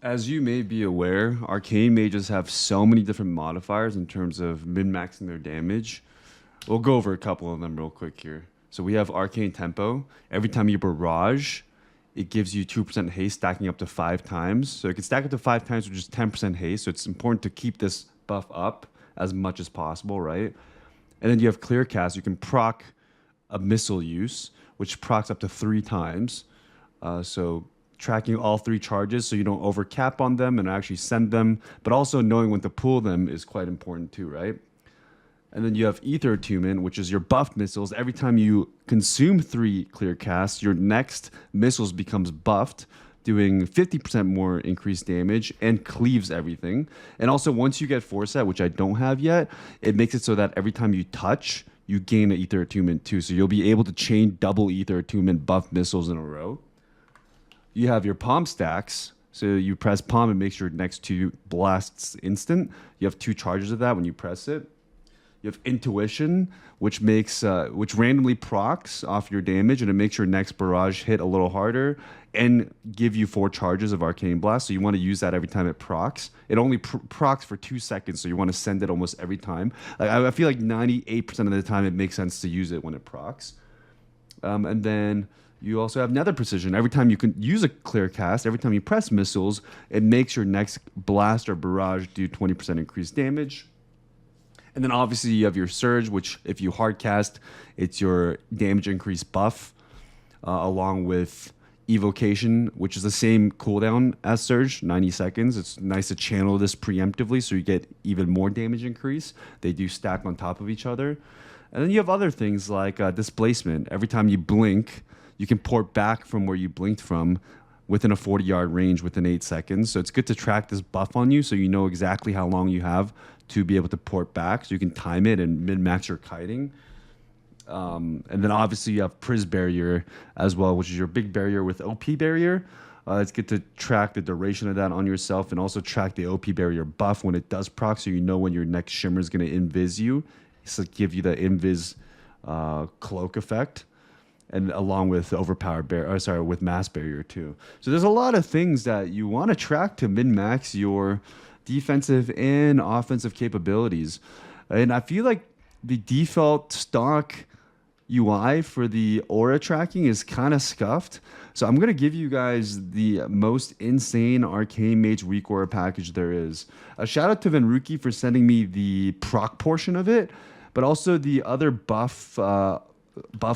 As you may be aware, arcane mages have so many different modifiers in terms of min-maxing their damage. We'll go over a couple of them real quick here. So we have arcane tempo. Every time you barrage, it gives you 2% haste stacking up to 5 times. So it can stack up to 5 times, which is 10% haste. So it's important to keep this buff up as much as possible, right? And then you have clear cast. You can proc a missile use, which procs up to 3 times. So tracking all 3 charges so you don't overcap on them and actually send them, but also knowing when to pull them is quite important too, right? And then you have Ether Attunement, which is your buffed missiles. Every time you consume 3 clear casts, your next missiles becomes buffed, doing 50% more increased damage and cleaves everything. And also once you get Foresight, which I don't have yet, it makes it so that every time you touch, you gain an Ether Attunement too. So you'll be able to chain double Ether Attunement buff missiles in a row. You have your palm stacks. So you press palm, it makes your next 2 blasts instant. You have 2 charges of that when you press it. You have intuition, which makes which randomly procs off your damage, and it makes your next barrage hit a little harder and give you 4 charges of arcane blast. So you want to use that every time it procs. It only procs for 2 seconds, so you want to send it almost every time. Like, I feel like 98% of the time it makes sense to use it when it procs. And then you also have nether precision. Every time you can use a clear cast, every time you press missiles, it makes your next blast or barrage do 20% increased damage. And then obviously you have your surge, which if you hard cast, it's your damage increase buff, along with evocation, which is the same cooldown as surge, 90 seconds. It's nice to channel this preemptively so you get even more damage increase. They do stack on top of each other. And then you have other things like displacement. Every time you blink, you can port back from where you blinked from within a 40-yard range within 8 seconds. So it's good to track this buff on you so you know exactly how long you have to be able to port back, so you can time it and min-max your kiting. And then obviously you have Priz Barrier as well, which is your big barrier with OP Barrier. It's good to track the duration of that on yourself and also track the OP Barrier buff when it does proc, so you know when your next shimmer is going to invis you. So give you the invis cloak effect. And along with overpowered with mass barrier too. So there's a lot of things that you want to track to min-max your defensive and offensive capabilities. And I feel like the default stock UI for the aura tracking is kind of scuffed. So I'm going to give you guys the most insane Arcane Mage weak aura package there is. A shout out to Venruki for sending me the proc portion of it, but also the other buff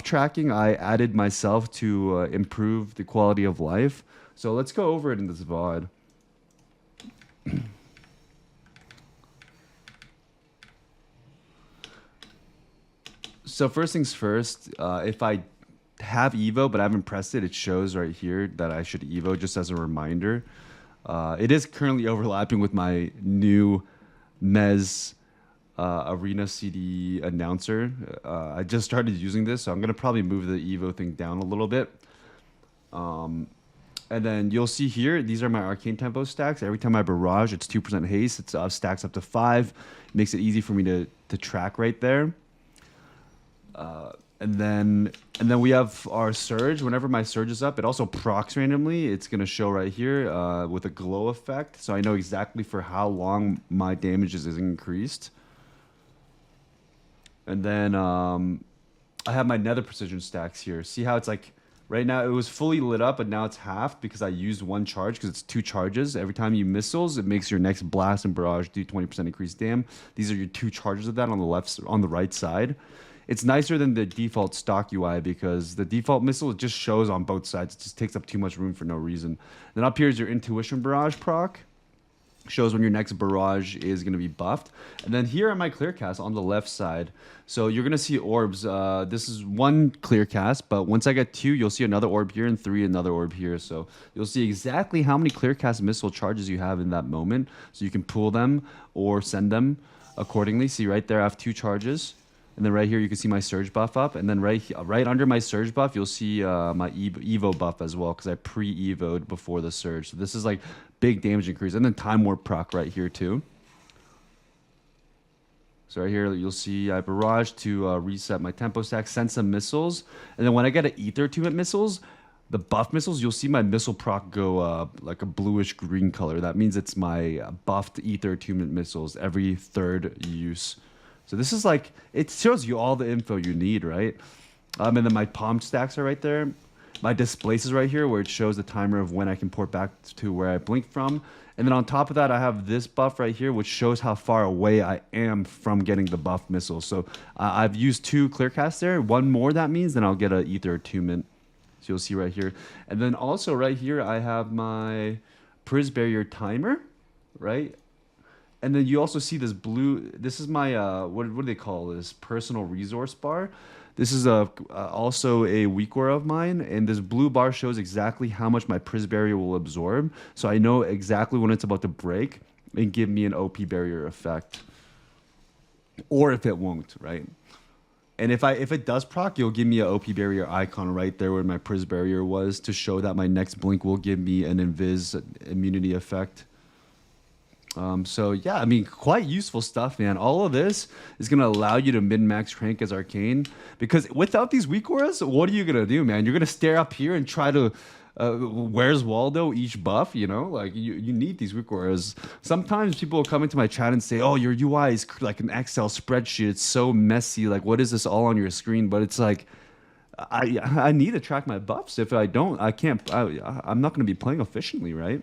tracking I added myself to improve the quality of life. So let's go over it in this VOD. So first things first, if I have Evo but I haven't pressed it, it shows right here that I should Evo just as a reminder. It is currently overlapping with my new Mez Arena CD announcer. I just started using this, so I'm going to probably move the Evo thing down a little bit. And then you'll see here, these are my Arcane Tempo stacks. Every time I barrage, it's 2% haste. It's stacks up to 5. It makes it easy for me to track right there. And then we have our surge. Whenever my surge is up, it also procs randomly. It's going to show right here with a glow effect. So I know exactly for how long my damage is increased. And then I have my nether precision stacks here. See how it's like, right now it was fully lit up, but now it's half because I used 1 charge because it's 2 charges. Every time you missiles, it makes your next blast and barrage do 20% increased dam. These are your 2 charges of that on the right side. It's nicer than the default stock UI because the default missile, it just shows on both sides. It just takes up too much room for no reason. Then up here is your intuition barrage proc. Shows when your next barrage is going to be buffed. And then here are my clear casts on the left side. So you're going to see orbs. This is 1 clear cast, but once I get 2, you'll see another orb here and 3 another orb here. So you'll see exactly how many clear cast missile charges you have in that moment. So you can pull them or send them accordingly. See right there, I have 2 charges. And then right here, you can see my surge buff up. And then right under my surge buff, you'll see my Evo buff as well, because I pre-Evo'd before the surge. So this is like big damage increase. And then time warp proc right here too. So right here, you'll see I barrage to reset my tempo stack, send some missiles. And then when I get an Ether Attunement missiles, the buff missiles, you'll see my missile proc go like a bluish green color. That means it's my buffed ether attunement missiles every third use. So this is like, it shows you all the info you need, right? And then my palm stacks are right there. My displace is right here where it shows the timer of when I can port back to where I blinked from. And then on top of that, I have this buff right here, which shows how far away I am from getting the buff missile. So I've used 2 clear casts there. One more that means, then I'll get an ether attunement. So you'll see right here. And then also right here, I have my Priz Barrier timer, right? And then you also see this blue, this is my, what do they call this? Personal resource bar. This is also a weak aura of mine, and this blue bar shows exactly how much my Priz Barrier will absorb. So I know exactly when it's about to break and give me an OP barrier effect. Or if it won't, right? And if it does proc, you'll give me an OP barrier icon right there where my Priz Barrier was to show that my next blink will give me an invis immunity effect. So yeah, I mean, quite useful stuff, man. All of this is going to allow you to min-max rank as Arcane, because without these weak auras, what are you going to do, man? You're going to stare up here and try to, where's Waldo each buff, you know? Like, you need these weak auras. Sometimes people will come into my chat and say, oh, your UI is like an Excel spreadsheet. It's so messy. Like, what is this all on your screen? But it's like, I need to track my buffs. If I don't, I'm not going to be playing efficiently, right?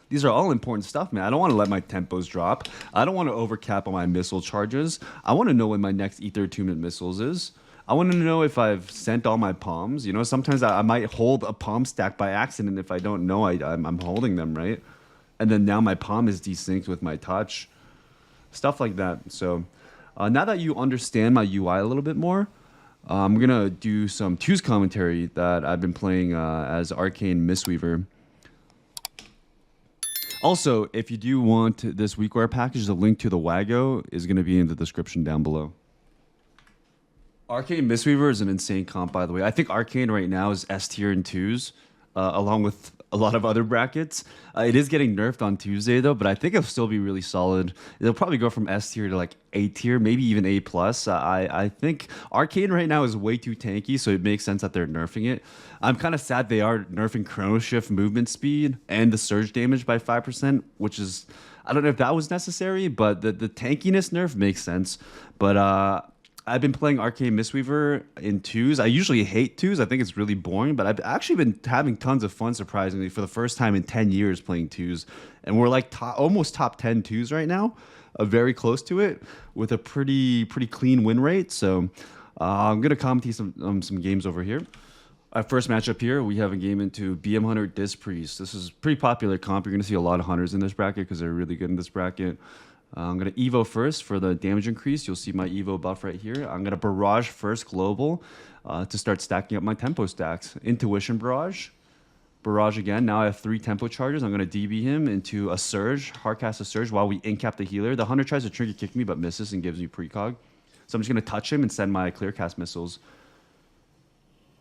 These are all important stuff, man. I don't want to let my tempos drop. I don't want to overcap on my missile charges. I want to know when my next ether attunement missiles is. I want to know if I've sent all my palms. You know, sometimes I might hold a palm stack by accident. If I don't know, I'm holding them, right? And then now my palm is desynced with my touch. Stuff like that. So now that you understand my UI a little bit more, I'm going to do some twos commentary that I've been playing as Arcane Mistweaver. Also, if you do want this weakware package, the link to the Wago is going to be in the description down below. Arcane Mistweaver is an insane comp, by the way. I think Arcane right now is S tier in twos, along with a lot of other brackets. It is getting nerfed on Tuesday, though, but I think it'll still be really solid. It'll probably go from S tier to like A tier, maybe even A+. I think Arcane right now is way too tanky, so it makes sense that they're nerfing it. I'm kind of sad they are nerfing Chrono Shift movement speed and the surge damage by 5%, which is, I don't know if that was necessary, but the tankiness nerf makes sense. But I've been playing Arcane Mistweaver in twos. I usually hate twos. I think it's really boring, but I've actually been having tons of fun, surprisingly, for the first time in 10 years playing twos. And we're like almost top 10 twos right now, very close to it, with a pretty clean win rate. So I'm going to commentate some games over here. Our first matchup here, we have a game into BM Hunter Dis Priest. This is a pretty popular comp. You're going to see a lot of Hunters in this bracket because they're really good in this bracket. I'm going to Evo first for the damage increase. You'll see my Evo buff right here. I'm going to Barrage first global to start stacking up my tempo stacks. Intuition Barrage. Barrage again. Now I have 3 tempo charges. I'm going to DB him into a Surge, hardcast a Surge while we incap the healer. The Hunter tries to trinket kick me but misses and gives me precog. So I'm just going to touch him and send my clear cast missiles.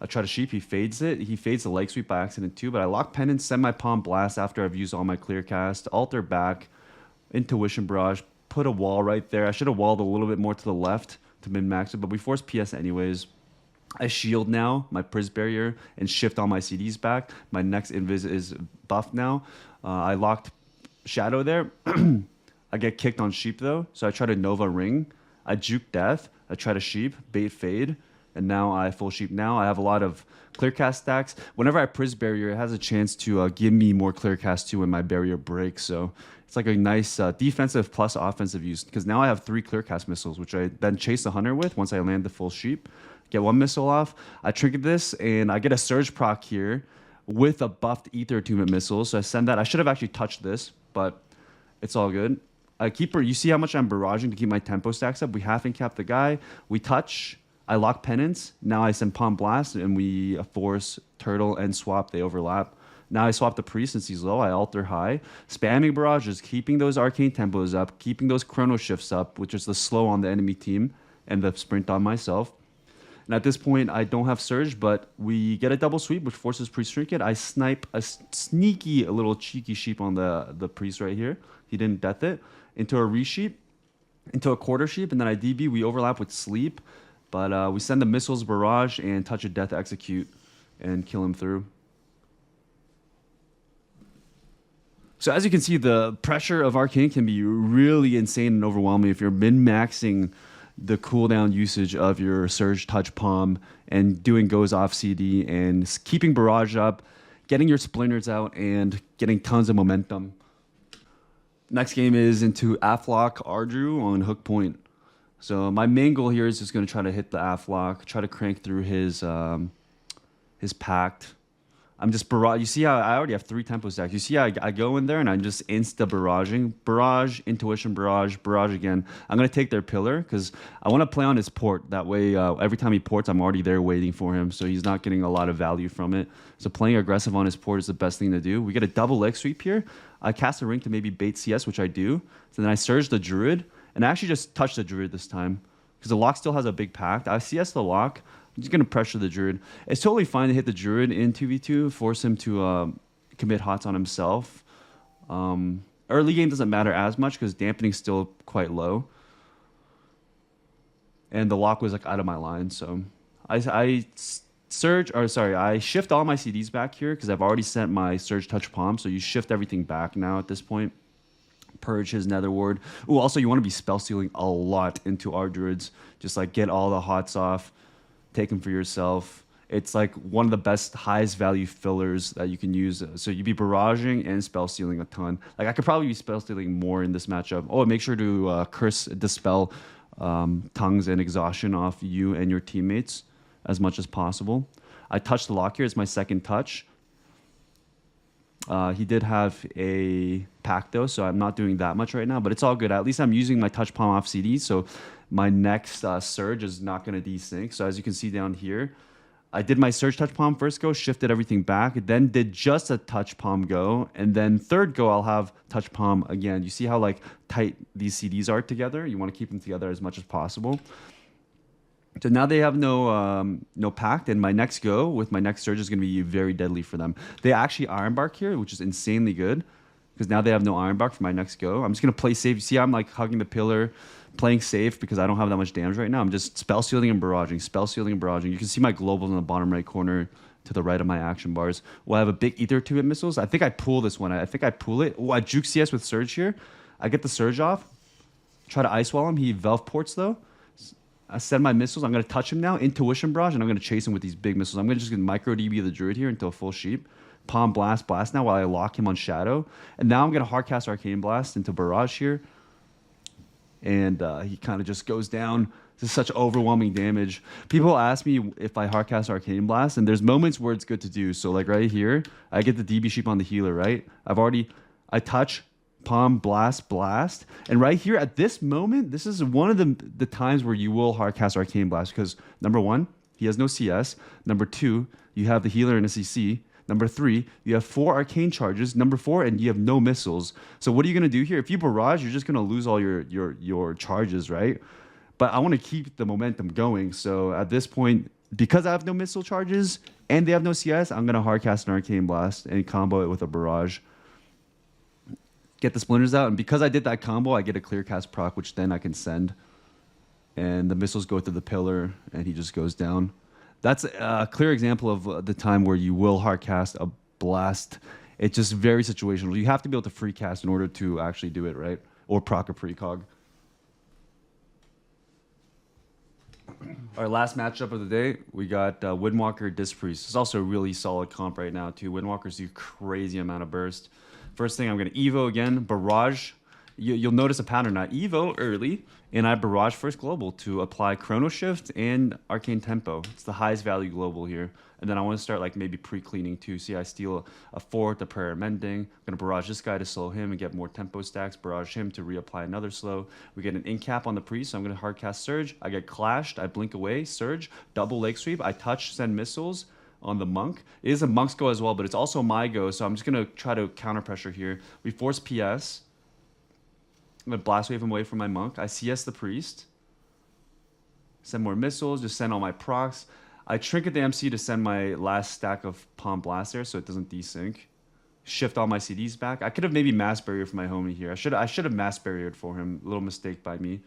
I try to sheep, he fades it. He fades the leg sweep by accident too, but I lock penance, send my palm blast after I've used all my clear cast, alter back, Intuition Barrage, put a wall right there. I should have walled a little bit more to the left to min-max it, but we force PS anyways. I shield now, my Priz Barrier, and shift all my CDs back. My next invis is buffed now. I locked Shadow there. I get kicked on Sheep though, so I try to Nova Ring. I juke Death. I try to Sheep, bait Fade, and now I full Sheep now. I have a lot of clear cast stacks. Whenever I Priz Barrier, it has a chance to give me more clear cast too when my barrier breaks, so it's like a nice defensive plus offensive use, because now I have 3 clear cast missiles, which I then chase the Hunter with once I land the full Sheep. Get 1 missile off. I trinket this, and I get a Surge proc here with a buffed Ether Attunement missile. So I send that. I should have actually touched this, but it's all good. I keep her. You see how much I'm barraging to keep my tempo stacks up? We half incap the guy. We touch. I lock Penance. Now I send Palm Blast, and we force Turtle and swap. They overlap. Now I swap the Priest since he's low. I alter high. Spamming barrages, keeping those arcane tempos up, keeping those chrono shifts up, which is the slow on the enemy team, and the sprint on myself. And at this point, I don't have Surge, but we get a double sweep, which forces Priest Trinket. I snipe a sneaky, a little cheeky sheep on the Priest right here. He didn't death it. Into a re-sheep, into a quarter sheep, and then I DB. We overlap with Sleep, but we send the missiles barrage and touch of death execute and kill him through. So as you can see, the pressure of Arcane can be really insane and overwhelming if you're min-maxing the cooldown usage of your Surge Touch Palm and doing goes off CD and keeping Barrage up, getting your Splinters out, and getting tons of momentum. Next game is into Aflock Ardru on Hook Point. So my main goal here is just going to try to hit the Aflock, try to crank through his Pact. I'm just barrage. You see how I already have 3 tempo stacks. You see how I go in there and I'm just insta-barraging. Barrage, intuition, barrage, barrage again. I'm going to take their pillar because I want to play on his port. That way, every time he ports, I'm already there waiting for him. So he's not getting a lot of value from it. So playing aggressive on his port is the best thing to do. We get a double leg sweep here. I cast a ring to maybe bait CS, which I do. So then I surge the Druid. And I actually just touch the Druid this time because the lock still has a big pact. I CS the lock. I'm just going to pressure the Druid. It's totally fine to hit the Druid in 2v2, force him to commit hots on himself. Early game doesn't matter as much because dampening's still quite low. And the lock was like out of my line, so I shift all my CDs back here because I've already sent my Surge Touch Palm, so you shift everything back now at this point. Purge his Nether Ward. Ooh, also you want to be spell stealing a lot into our Druids. Just like get all the hots off. Take them for yourself. It's like one of the best, highest value fillers that you can use. So you'd be barraging and spell stealing a ton. Like I could probably be spell stealing more in this matchup. Oh, make sure to dispel tongues and exhaustion off you and your teammates as much as possible. I touched the lock here. It's my second touch. He did have a pack though, so I'm not doing that much right now, but it's all good. At least I'm using my touch palm off CD, so my next surge is not going to desync. So as you can see down here, I did my surge touch palm first go, shifted everything back, then did just a touch palm go, and then third go I'll have touch palm again. You see how like tight these CDs are together? You want to keep them together as much as possible. So now they have no pact, and my next go with my next surge is going to be very deadly for them. They actually Iron Bark here, which is insanely good, because now they have no Iron Bark for my next go. I'm just going to play safe. You see I'm like hugging the pillar, playing safe because I don't have that much damage right now. I'm just spell shielding and barraging, spell shielding and barraging. You can see my globals in the bottom right corner to the right of my action bars. Well, I have a big Ether 2-hit missiles. I think I pull this one. I think I pull it. Oh, I juke CS with Surge here. I get the Surge off. Try to Ice Wall him. He Velv ports though. I send my missiles. I'm going to touch him now. Intuition Barrage, and I'm going to chase him with these big missiles. I'm going to just micro DB the Druid here until full sheep. Palm Blast, Blast now while I lock him on Shadow. And now I'm going to hardcast Arcane Blast into Barrage here. And he kind of just goes down. This is such overwhelming damage. People ask me if I hardcast Arcane Blast, and there's moments where it's good to do. So like right here, I get the DB sheep on the healer, right? I touch, palm, blast, blast. And right here at this moment, this is one of the times where you will hardcast Arcane Blast because number 1, he has no CS. Number 2, you have the healer and a CC. Number 3, you have 4 arcane charges. Number 4, and you have no missiles. So what are you gonna do here? If you barrage, you're just gonna lose all your charges, right? But I want to keep the momentum going. So at this point, because I have no missile charges and they have no CS, I'm gonna hardcast an Arcane Blast and combo it with a barrage. Get the Splinters out, and because I did that combo, I get a clear cast proc, which then I can send. And the missiles go through the pillar, and he just goes down. That's a clear example of the time where you will hardcast a blast. It's just very situational. You have to be able to free cast in order to actually do it, right? Or proc a precog. Our last matchup of the day, we got Windwalker Dispriest. It's also a really solid comp right now, too. Windwalkers do crazy amount of burst. First thing, I'm going to Evo again, Barrage. You'll notice a pattern. I Evo early, and I Barrage first global to apply Chrono Shift and Arcane Tempo. It's the highest value global here. And then I want to start like maybe pre-cleaning too. See, I steal a 4th, a Prayer Mending. I'm going to Barrage this guy to slow him and get more tempo stacks. Barrage him to reapply another slow. We get an in-cap on the priest, so I'm going to hardcast Surge. I get clashed. I blink away, Surge, double leg sweep. I touch, send missiles on the monk. It is a monk's go as well, but it's also my go, so I'm just going to try to counter pressure here. We force PS. I'm going to blast wave him away from my monk. I CS the priest. Send more missiles, just send all my procs. I trinket the MC to send my last stack of Palm Blast there so it doesn't desync. Shift all my CDs back. I could have maybe mass barrier for my homie here. I should have mass barriered for him. A little mistake by me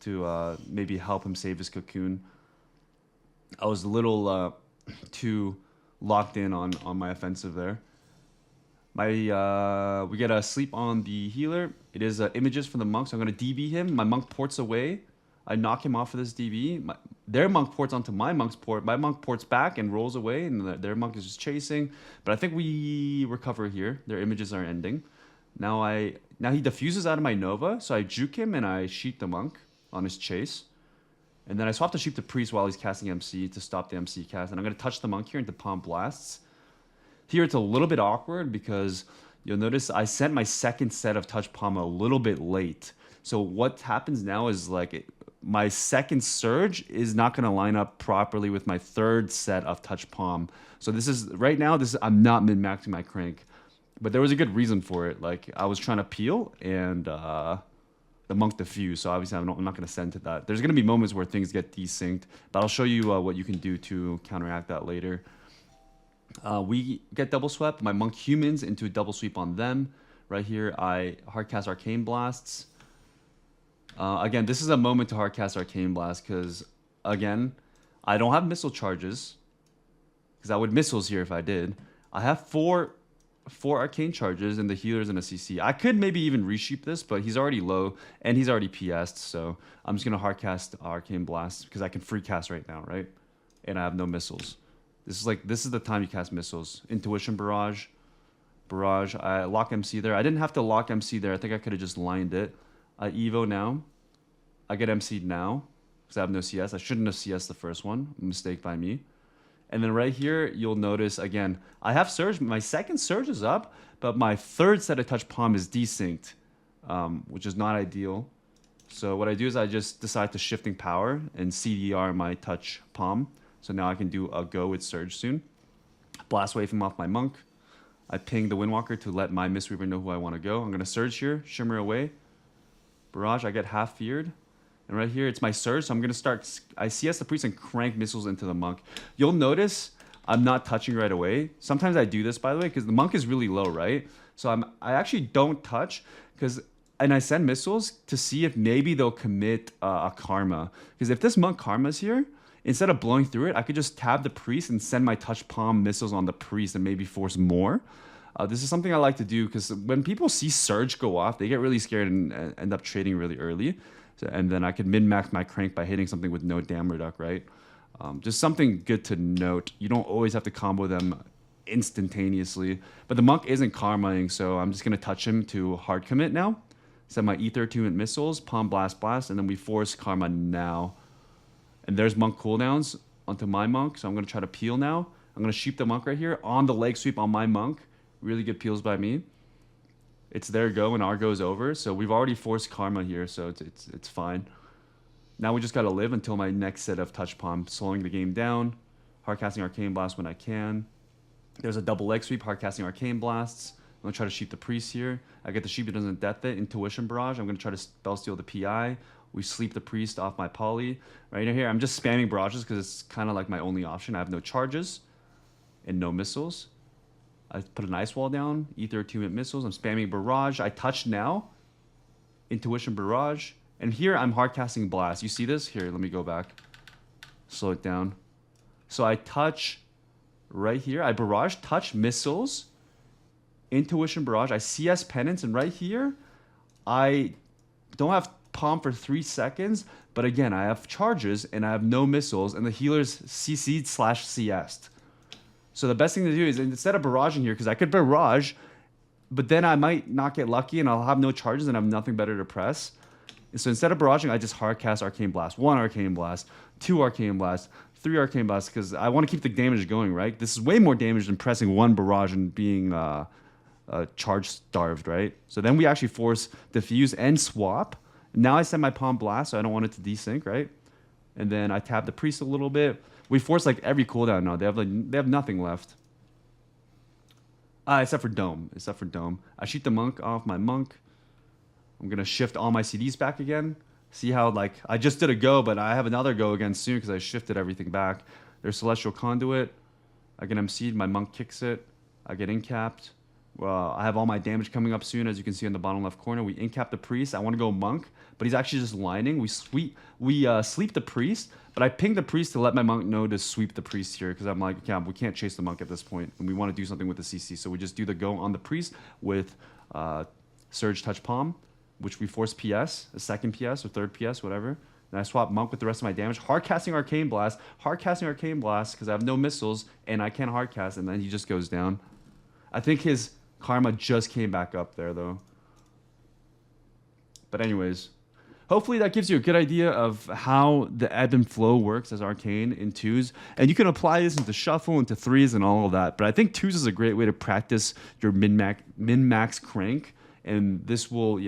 to maybe help him save his cocoon. I was a little too locked in on my offensive there. We get a sleep on the healer. It is images from the monk, so I'm gonna DB him. My monk ports away. I knock him off of this DB. Their monk ports onto my monk's port. My monk ports back and rolls away, and their monk is just chasing. But I think we recover here. Their images are ending. Now he diffuses out of my Nova, so I juke him and I sheet the monk on his chase. And then I swap to sheep the priest while he's casting MC to stop the MC cast. And I'm gonna touch the monk here into Palm Blasts. Here it's a little bit awkward because you'll notice I sent my second set of touch palm a little bit late. So what happens now is like my second surge is not going to line up properly with my third set of touch palm. So this is right now. I'm not min-maxing my crank, but there was a good reason for it. Like I was trying to peel and the monk diffuse. So obviously I'm not going to send to that. There's going to be moments where things get desynced, but I'll show you what you can do to counteract that later. We get double swept. My monk humans into a double sweep on them. Right here, I hardcast Arcane Blasts. Again, this is a moment to hardcast Arcane Blast because, again, I don't have missile charges because I would missiles here if I did. I have four Arcane charges and the healers and a CC. I could maybe even resheep this, but he's already low and he's already PS'd, so I'm just going to hardcast Arcane Blast because I can free cast right now, right? And I have no missiles. This is the time you cast missiles. Intuition Barrage. I lock MC there. I didn't have to lock MC there. I think I could have just lined it. I Evo now. I get MC'd now because I have no CS. I shouldn't have CS the first one. Mistake by me. And then right here, you'll notice, again, I have Surge. My second Surge is up, but my third set of touch palm is desynced, which is not ideal. So what I do is I just decide to shifting power and CDR my touch palm. So now I can do a go with Surge soon. Blast Wave him off my monk. I ping the Windwalker to let my Mistweaver know who I want to go. I'm going to Surge here, Shimmer away. Barrage, I get half feared. And right here, it's my Surge, so I'm going to start... I CS the Priest and crank missiles into the monk. You'll notice I'm not touching right away. Sometimes I do this, by the way, because the monk is really low, right? So I actually don't touch, and I send missiles to see if maybe they'll commit a Karma. Because if this monk Karma's here... Instead of blowing through it, I could just tab the priest and send my touch palm missiles on the priest and maybe force more. This is something I like to do because when people see Surge go off, they get really scared and end up trading really early. And then I could min-max my crank by hitting something with no dam reduct, right? Just something good to note. You don't always have to combo them instantaneously. But the monk isn't karmaing, so I'm just going to touch him to hard commit now. Send my Ether 2 missiles, palm blast, and then we force karma now. And there's monk cooldowns onto my monk, so I'm going to try to peel now. I'm going to sheep the monk right here on the leg sweep on my monk. Really good peels by me. It's their go and our go is over, so we've already forced karma here, so it's fine. Now we just got to live until my next set of touch palm, slowing the game down, hardcasting Arcane Blast when I can. There's a double leg sweep, hardcasting Arcane Blasts. I'm going to try to sheep the priest here. I get the sheep that doesn't death it. Intuition Barrage. I'm going to try to spell steal the PI. We sleep the priest off my poly. Right here, I'm just spamming barrages because it's kind of like my only option. I have no charges and no missiles. I put an ice wall down, Ether 2 missiles. I'm spamming barrage. I touch now. Intuition Barrage. And here I'm hardcasting Blast. You see this? Here, let me go back. Slow it down. So I touch right here. I barrage, touch, missiles. Intuition Barrage. I CS Penance. And right here, I don't have palm for 3 seconds, but again, I have charges and I have no missiles, and the healer's CC'd/CS'd. So the best thing to do is instead of barraging here, because I could barrage, but then I might not get lucky and I'll have no charges and I have nothing better to press. So instead of barraging, I just hardcast Arcane Blast. 1 Arcane Blast, 2 Arcane Blast, 3 Arcane Blast, because I want to keep the damage going, right? This is way more damage than pressing 1 barrage and being charge starved, right? So then we actually force diffuse and swap. Now I send my palm blast, so I don't want it to desync, right? And then I tap the priest a little bit. We force like every cooldown now. They have nothing left. Except for Dome. I shoot the monk off my monk. I'm gonna shift all my CDs back again. See how like I just did a go, but I have another go again soon because I shifted everything back. There's Celestial Conduit. I get MC'd. My monk kicks it. I get incapped. Well, I have all my damage coming up soon, as you can see in the bottom left corner. We incap the priest. I want to go monk, but he's actually just lining. We sleep the priest, but I ping the priest to let my monk know to sweep the priest here because I'm like, yeah, we can't chase the monk at this point, and we want to do something with the CC. So we just do the go on the priest with Surge Touch Palm, which we force PS, a second PS or third PS, whatever. And I swap monk with the rest of my damage. Hard casting Arcane Blast because I have no missiles and I can't hard cast, and then he just goes down. I think his karma just came back up there though. But anyways, hopefully that gives you a good idea of how the ebb and flow works as Arcane in 2s. And you can apply this into Shuffle, into 3s, and all of that. But I think 2s is a great way to practice your min-max crank. And this will,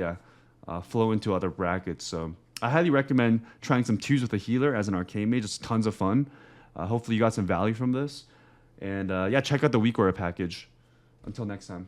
flow into other brackets. So I highly recommend trying some 2s with a healer as an Arcane Mage. It's tons of fun. Hopefully you got some value from this. And check out the Weak Aura package. Until next time.